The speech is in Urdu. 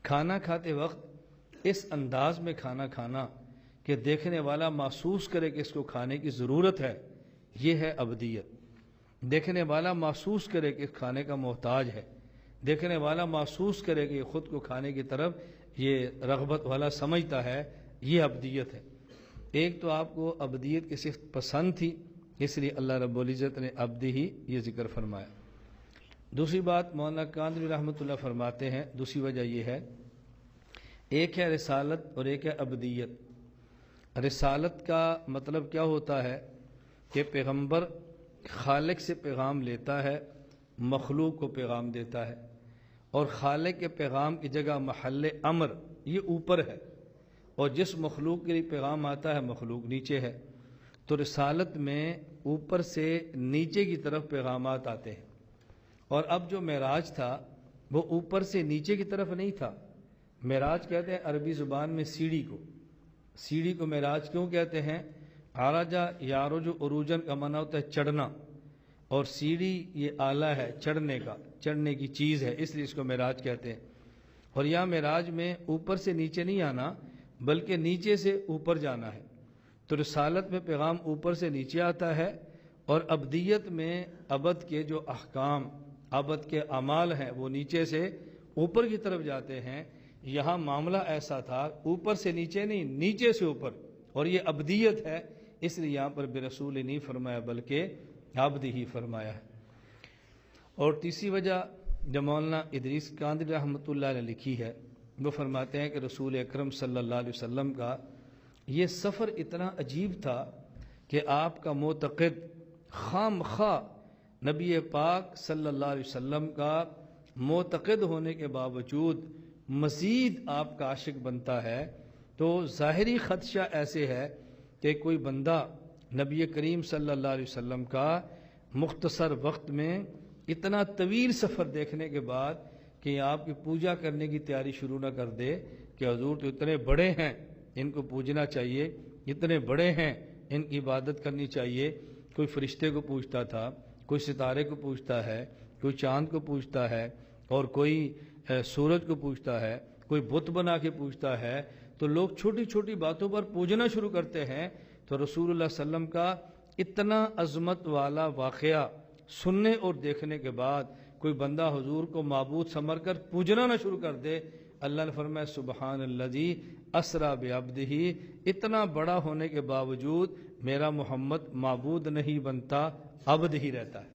کھانا کھاتے وقت اس انداز میں کھانا کھانا کہ دیکھنے والا محسوس کرے کہ اس کو کھانے کی ضرورت ہے، یہ ہے عبدیت۔ دیکھنے والا محسوس کرے کہ کھانے کا محتاج ہے، دیکھنے والا محسوس کرے کہ خود کو کھانے کی طرف یہ رغبت والا سمجھتا ہے، یہ عبدیت ہے۔ ایک تو آپ کو عبدیت کی صفت پسند تھی، اس لیے اللہ رب العزت نے عبدی ہی یہ ذکر فرمایا۔ دوسری بات مولانا کاندھلی رحمۃ اللہ فرماتے ہیں، دوسری وجہ یہ ہے، ایک ہے رسالت اور ایک ہے عبدیت۔ رسالت کا مطلب کیا ہوتا ہے کہ پیغمبر خالق سے پیغام لیتا ہے، مخلوق کو پیغام دیتا ہے، اور خالق کے پیغام کی جگہ محل امر یہ اوپر ہے، اور جس مخلوق کے لیے پیغام آتا ہے مخلوق نیچے ہے۔ تو رسالت میں اوپر سے نیچے کی طرف پیغامات آتے ہیں، اور اب جو معراج تھا وہ اوپر سے نیچے کی طرف نہیں تھا۔ معراج کہتے ہیں عربی زبان میں سیڑھی کو، سیڑھی کو معراج کیوں کہتے ہیں؟ عرجا یارج عروجن کا معنی ہوتا ہے چڑھنا، اور سیڑھی یہ آلہ ہے چڑھنے کا، چڑھنے کی چیز ہے، اس لیے اس کو معراج کہتے ہیں۔ اور یہاں معراج میں اوپر سے نیچے نہیں آنا بلکہ نیچے سے اوپر جانا ہے۔ تو رسالت میں پیغام اوپر سے نیچے آتا ہے، اور عبدیت میں عبد کے جو احکام، عبد کے اعمال ہیں وہ نیچے سے اوپر کی طرف جاتے ہیں۔ یہاں معاملہ ایسا تھا اوپر سے نیچے نہیں، نیچے سے اوپر، اور یہ عبدیت ہے، اس لیے یہاں پر برسول نہیں فرمایا بلکہ عبد ہی فرمایا ہے۔ اور تیسری وجہ جو مولانا ادریس کاندھلی رحمۃ اللہ نے لکھی ہے، وہ فرماتے ہیں کہ رسول اکرم صلی اللہ علیہ وسلم کا یہ سفر اتنا عجیب تھا کہ آپ کا معتقد خام خواہ نبی پاک صلی اللہ علیہ وسلم کا معتقد ہونے کے باوجود مزید آپ کا عاشق بنتا ہے، تو ظاہری خدشہ ایسے ہے کہ کوئی بندہ نبی کریم صلی اللہ علیہ وسلم کا مختصر وقت میں اتنا طویل سفر دیکھنے کے بعد کہ آپ کی پوجا کرنے کی تیاری شروع نہ کر دے کہ حضور تو اتنے بڑے ہیں، ان کو پوجنا چاہیے، اتنے بڑے ہیں ان کی عبادت کرنی چاہیے۔ کوئی فرشتے کو پوجتا تھا، کوئی ستارے کو پوجتا ہے، کوئی چاند کو پوجتا ہے، اور کوئی سورج کو پوجتا ہے، کوئی بت بنا کے پوجتا ہے۔ تو لوگ چھوٹی چھوٹی باتوں پر پوجنا شروع کرتے ہیں۔ تو رسول اللہ صلی اللہ علیہ وسلم کا اتنا عظمت والا واقعہ سننے اور دیکھنے کے بعد کوئی بندہ حضور کو معبود سمجھ کر پوجنا نہ شروع کر دے، اللہ نے فرمایا سبحان الذی اسریٰ بعبدہ، اتنا بڑا ہونے کے باوجود میرا محمد معبود نہیں بنتا، عبد ہی رہتا ہے۔